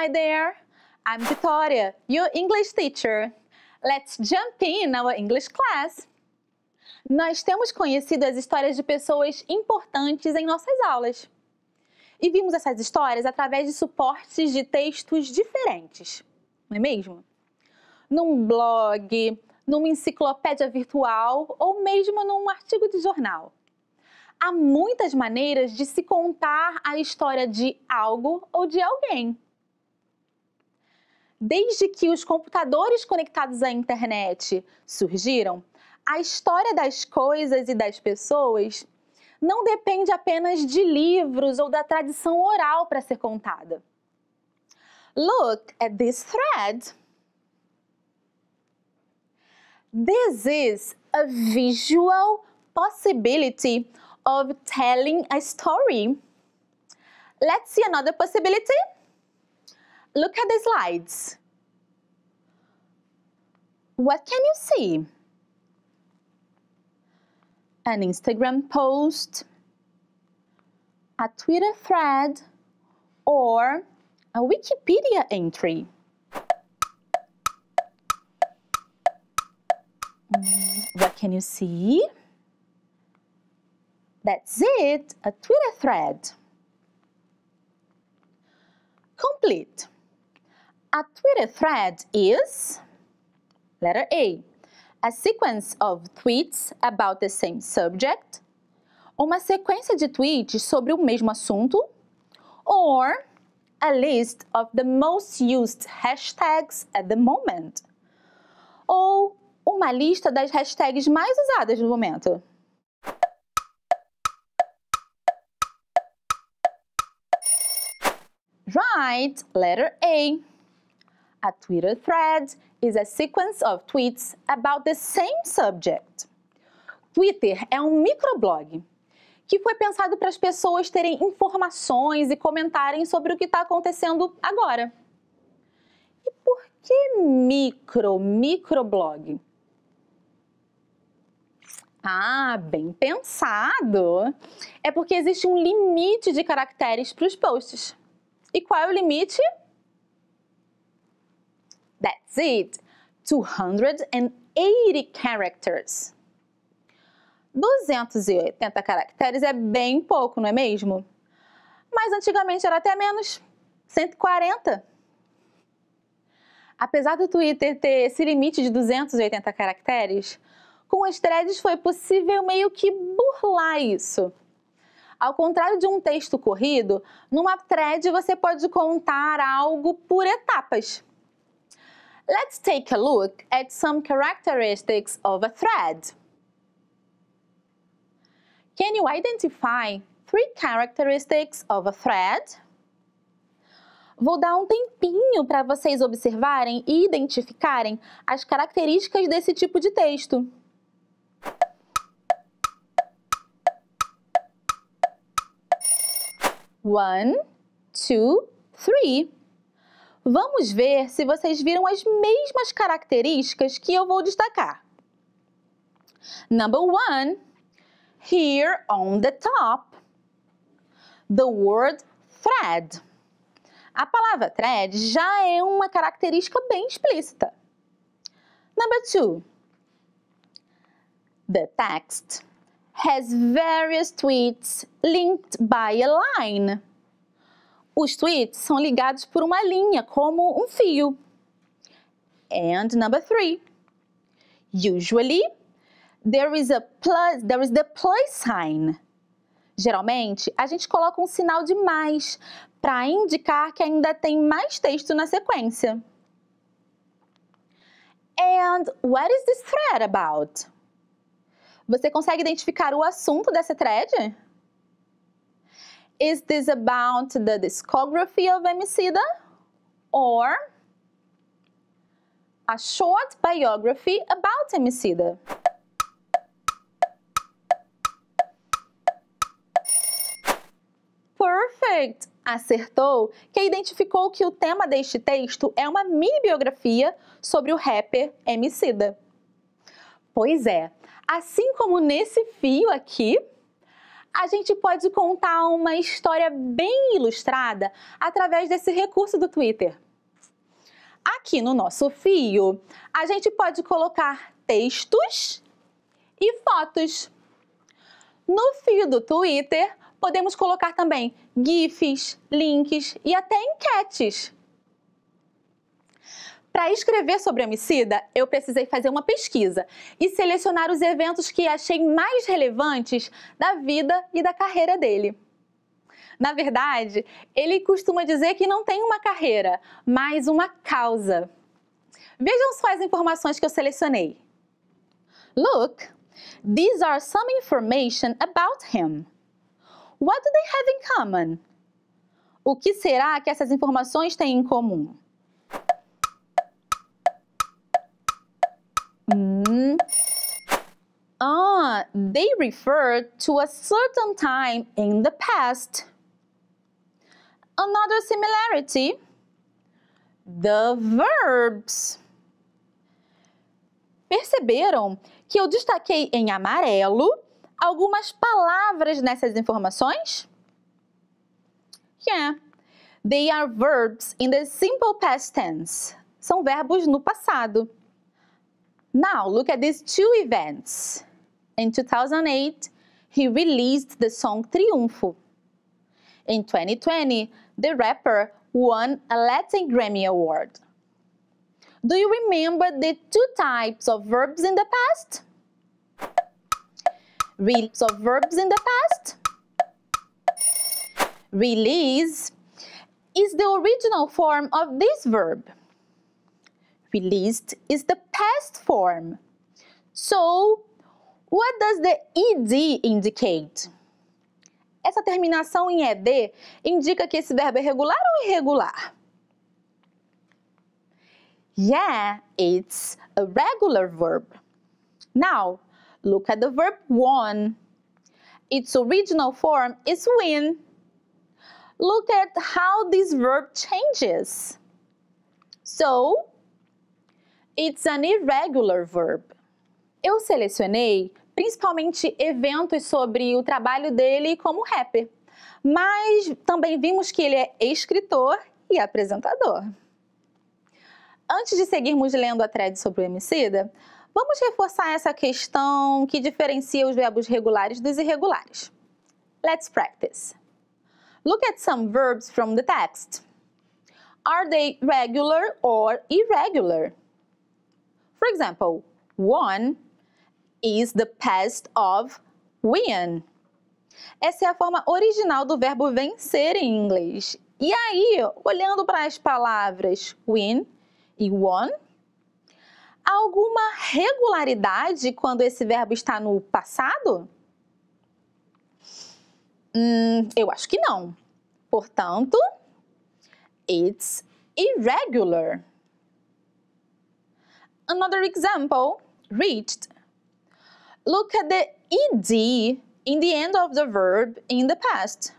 Hi there, I'm Victoria, your English teacher. Let's jump in our English class. Nós temos conhecido as histórias de pessoas importantes em nossas aulas. E vimos essas histórias através de suportes de textos diferentes, não é mesmo? Num blog, numa enciclopédia virtual ou mesmo num artigo de jornal. Há muitas maneiras de se contar a história de algo ou de alguém. Desde que os computadores conectados à internet surgiram, a história das coisas e das pessoas não depende apenas de livros ou da tradição oral para ser contada. Look at this thread. This is a visual possibility of telling a story. Let's see another possibility. Look at the slides. What can you see? An Instagram post, a Twitter thread, or a Wikipedia entry. What can you see? That's it, a Twitter thread. Complete. A Twitter thread is, letter A, a sequence of tweets about the same subject, uma sequência de tweets sobre o mesmo assunto, or a list of the most used hashtags at the moment, ou uma lista das hashtags mais usadas no momento. Right, letter A. A Twitter thread is a sequence of tweets about the same subject. Twitter é um microblog que foi pensado para as pessoas terem informações e comentarem sobre o que está acontecendo agora. E por que microblog? Ah, bem pensado! É porque existe um limite de caracteres para os posts. E qual é o limite? That's it! 280 characters. 280 caracteres é bem pouco, não é mesmo? Mas antigamente era até menos, 140. Apesar do Twitter ter esse limite de 280 caracteres, com as threads foi possível meio que burlar isso. Ao contrário de um texto corrido, numa thread você pode contar algo por etapas. Let's take a look at some characteristics of a thread. Can you identify 3 characteristics of a thread? Vou dar um tempinho para vocês observarem e identificarem as características desse tipo de texto. One, two, three. Vamos ver se vocês viram as mesmas características que eu vou destacar. Number 1, here on the top, the word thread. A palavra thread já é uma característica bem explícita. Number 2, the text has various tweets linked by a line. Os tweets são ligados por uma linha, como um fio. And number 3, usually there is the plus sign. Geralmente, a gente coloca um sinal de mais para indicar que ainda tem mais texto na sequência. And what is this thread about? Você consegue identificar o assunto dessa thread? Is this about the discography of Emicida? Or a short biography about Emicida? Perfect! Acertou que identificou que o tema deste texto é uma mini biografia sobre o rapper Emicida. Pois é, assim como nesse fio aqui, A gente pode contar uma história bem ilustrada através desse recurso do Twitter. Aqui no nosso fio, a gente pode colocar textos e fotos. No fio do Twitter, podemos colocar também GIFs, links e até enquetes. Para escrever sobre Emicida, eu precisei fazer uma pesquisa e selecionar os eventos que achei mais relevantes da vida e da carreira dele. Na verdade, ele costuma dizer que não tem uma carreira, mas uma causa. Vejam só as informações que eu selecionei. Look, these are some information about him. What do they have in common? O que será que essas informações têm em comum? They refer to a certain time in the past. Another similarity, the verbs. Perceberam que eu destaquei em amarelo algumas palavras nessas informações? Yeah, they are verbs in the simple past tense. São verbos no passado. Now, look at these two events. In 2008, he released the song Triunfo. In 2020, the rapper won a Latin Grammy Award. Do you remember the two types of verbs in the past? Release is the original form of this verb. Released is the past form. So, what does the ed indicate? Essa terminação em ed indica que esse verbo é regular ou irregular? Yeah, it's a regular verb. Now, look at the verb won. Its original form is win. Look at how this verb changes. So, it's an irregular verb. Eu selecionei principalmente eventos sobre o trabalho dele como rapper, mas também vimos que ele é escritor e apresentador. Antes de seguirmos lendo a thread sobre o Emicida, vamos reforçar essa questão que diferencia os verbos regulares dos irregulares. Let's practice. Look at some verbs from the text. Are they regular or irregular? For example, won is the past of win. Essa é a forma original do verbo vencer em inglês. E aí, olhando para as palavras win e won, há alguma regularidade quando esse verbo está no passado? Eu acho que não. Portanto, it's irregular. Another example, reached. Look at the ed in the end of the verb in the past.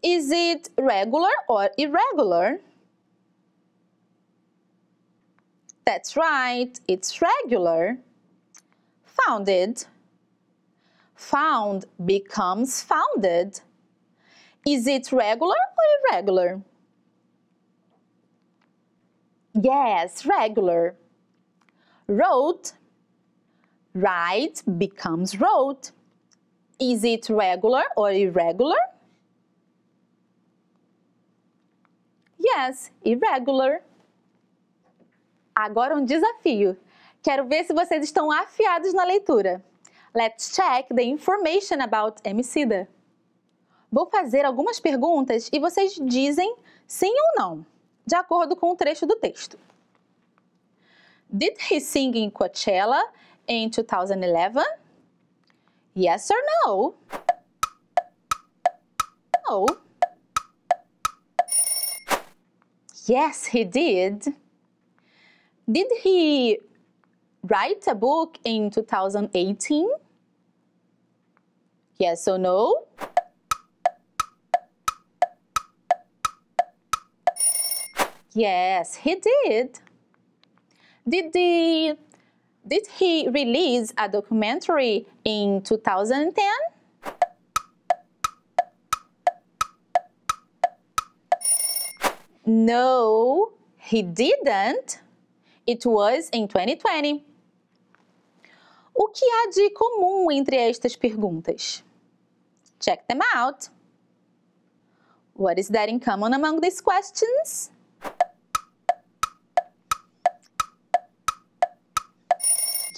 Is it regular or irregular? That's right, it's regular. Founded. Found becomes founded. Is it regular or irregular? Yes, regular. Wrote. Write becomes wrote. Is it regular or irregular? Yes, irregular. Agora um desafio. Quero ver se vocês estão afiados na leitura. Let's check the information about Emicida. Vou fazer algumas perguntas e vocês dizem sim ou não, de acordo com o trecho do texto. Did he sing in Coachella in 2011? Yes or no? No. Yes, he did. Did he write a book in 2018? Yes or no? Yes, he did. Did he release a documentary in 2010? No, he didn't. It was in 2020. O que há de comum entre estas perguntas? Check them out. What is that in common among these questions?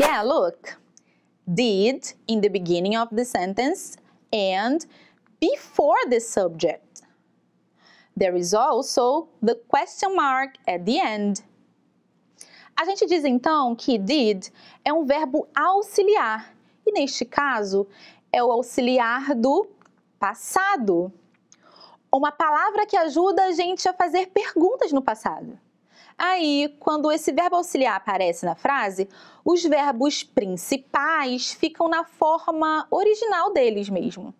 Yeah, look. Did in the beginning of the sentence and before the subject. There is also the question mark at the end. A gente diz então que did é um verbo auxiliar e neste caso é o auxiliar do passado. Uma palavra que ajuda a gente a fazer perguntas no passado. Aí, quando esse verbo auxiliar aparece na frase, os verbos principais ficam na forma original deles mesmo.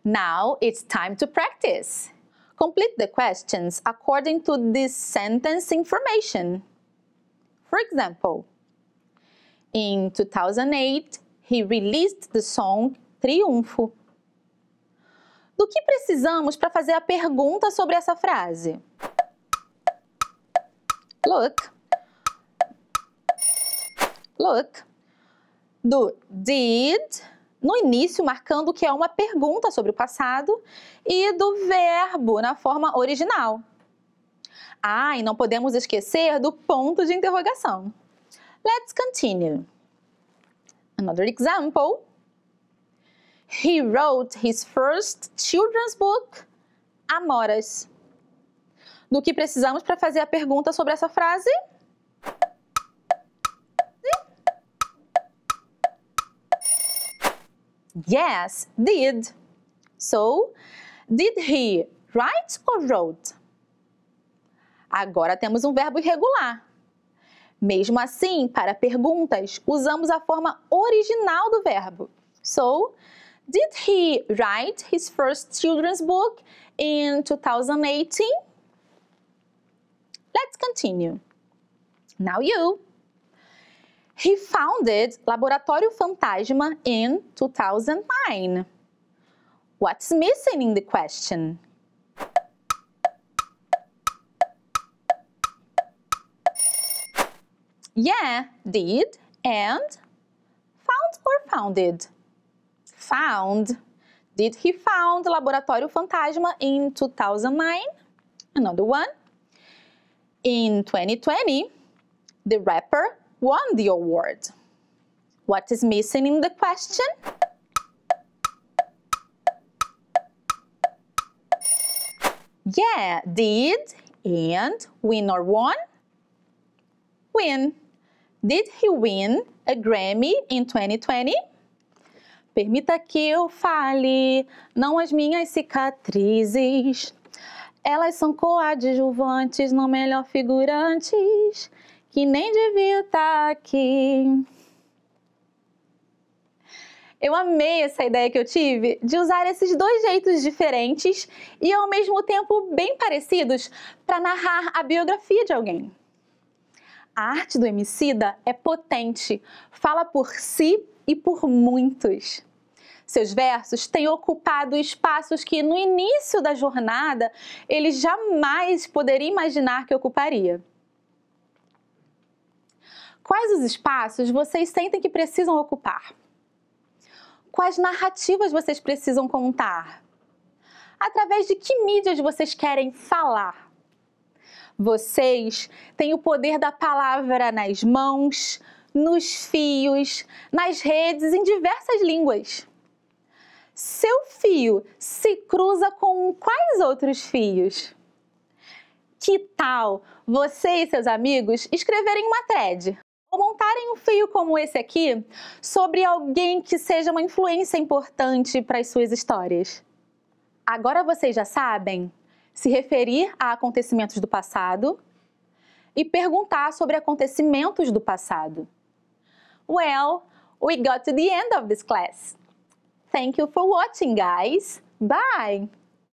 Now it's time to practice. Complete the questions according to this sentence information. For example, in 2008, he released the song Triunfo. Do que precisamos para fazer a pergunta sobre essa frase? Look. Do did, no início marcando que é uma pergunta sobre o passado, e do verbo na forma original. Ah, e não podemos esquecer do ponto de interrogação. Let's continue. Another example. He wrote his first children's book, Amoras. Do que precisamos para fazer a pergunta sobre essa frase? Yes, did. So, did he write or wrote? Agora temos um verbo irregular. Mesmo assim, para perguntas, usamos a forma original do verbo. So, did he write his first children's book in 2018? Let's continue. Now you. He founded Laboratório Fantasma in 2009. What's missing in the question? Yeah, did and found or founded? Found. Did he found Laboratório Fantasma in 2009? Another one. In 2020, the rapper won the award. What is missing in the question? Yeah, did and win or won? Win. Did he win a Grammy in 2020? Permita que eu fale, não as minhas cicatrizes. Elas são coadjuvantes, não melhor figurantes, que nem devia estar aqui. Eu amei essa ideia que eu tive de usar esses dois jeitos diferentes e ao mesmo tempo bem parecidos para narrar a biografia de alguém. A arte do Emicida é potente, fala por si e por muitos. Seus versos têm ocupado espaços que no início da jornada ele jamais poderia imaginar que ocuparia. Quais os espaços vocês sentem que precisam ocupar? Quais narrativas vocês precisam contar? Através de que mídias vocês querem falar? Vocês têm o poder da palavra nas mãos, nos fios, nas redes, em diversas línguas. Seu fio se cruza com quais outros fios? Que tal você e seus amigos escreverem uma thread ou montarem um fio como esse aqui sobre alguém que seja uma influência importante para as suas histórias? Agora vocês já sabem se referir a acontecimentos do passado e perguntar sobre acontecimentos do passado. Well, we got to the end of this class. Thank you for watching, guys. Bye!